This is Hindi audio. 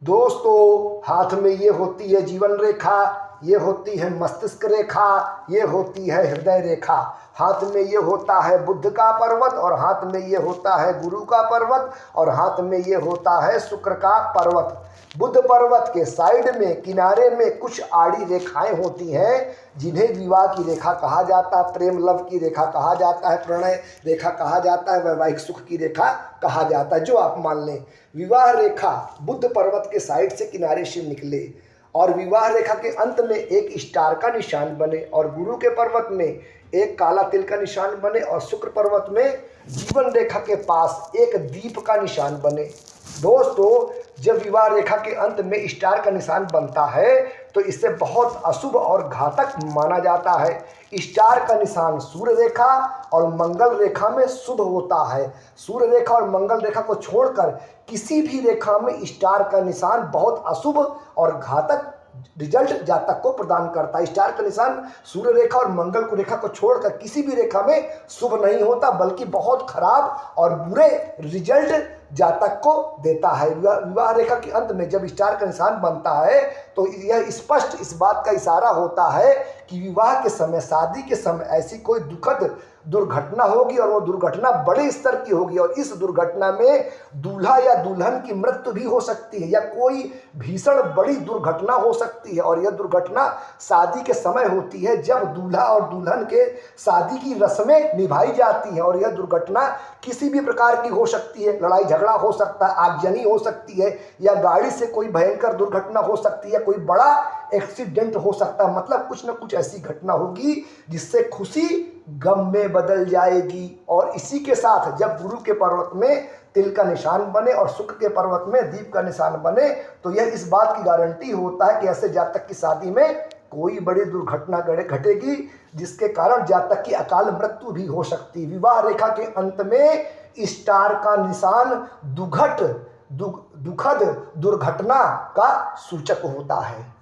दोस्तों, हाथ में ये होती है जीवन रेखा, ये होती है मस्तिष्क रेखा, ये होती है हृदय रेखा। हाथ में ये होता है बुध का पर्वत, और हाथ में ये होता है गुरु का पर्वत, और हाथ में ये होता है शुक्र का पर्वत। बुध पर्वत के साइड में किनारे में कुछ आड़ी रेखाएं होती हैं, जिन्हें विवाह की रेखा कहा जाता है, प्रेम लव की रेखा कहा जाता है, प्रणय रेखा कहा जाता है, वैवाहिक सुख की रेखा कहा जाता है। जो आप मान लें, विवाह रेखा बुध पर्वत के साइड से किनारे से निकले और विवाह रेखा के अंत में एक स्टार का निशान बने, और गुरु के पर्वत में एक काला तिल का निशान बने, और शुक्र पर्वत में जीवन रेखा के पास एक दीप का निशान बने। दोस्तों, जब विवाह रेखा के अंत में स्टार का निशान बनता है तो इसे बहुत अशुभ और घातक माना जाता है। स्टार का निशान सूर्य रेखा और मंगल रेखा में शुभ होता है। सूर्य रेखा और मंगल रेखा को छोड़कर किसी भी रेखा में स्टार का निशान बहुत अशुभ और घातक रिजल्ट जातक को प्रदान करता है। स्टार का निशान सूर्य रेखा और मंगल को रेखा को छोड़कर किसी भी रेखा में शुभ नहीं होता, बल्कि बहुत खराब और बुरे रिजल्ट जातक को देता है। विवाह रेखा के अंत में जब स्टार का निशान बनता है तो यह स्पष्ट इस बात का इशारा होता है कि विवाह के समय, शादी के समय ऐसी कोई दुखद दुर्घटना होगी, और वो दुर्घटना बड़े स्तर की होगी, और इस दुर्घटना में दूल्हा या दुल्हन की मृत्यु भी हो सकती है, या कोई भीषण बड़ी दुर्घटना हो सकती है। और यह दुर्घटना शादी के समय होती है, जब दूल्हा और दुल्हन के शादी की रस्में निभाई जाती हैं, और यह दुर्घटना किसी भी प्रकार की हो सकती है। लड़ाई झगड़ा हो सकता है, आगजनी हो सकती है, या गाड़ी से कोई भयंकर दुर्घटना हो सकती है, कोई बड़ा एक्सीडेंट हो सकता है। मतलब कुछ न कुछ ऐसी घटना होगी जिससे खुशी गम में बदल जाएगी। और इसी के साथ जब गुरु के पर्वत में तिल का निशान बने और शुक्र के पर्वत में दीप का निशान बने, तो यह इस बात की गारंटी होता है कि ऐसे जातक की शादी में कोई बड़ी दुर्घटना घटेगी, जिसके कारण जातक की अकाल मृत्यु भी हो सकती है। विवाह रेखा के अंत में स्टार का निशान दुखद दुर्घटना का सूचक होता है।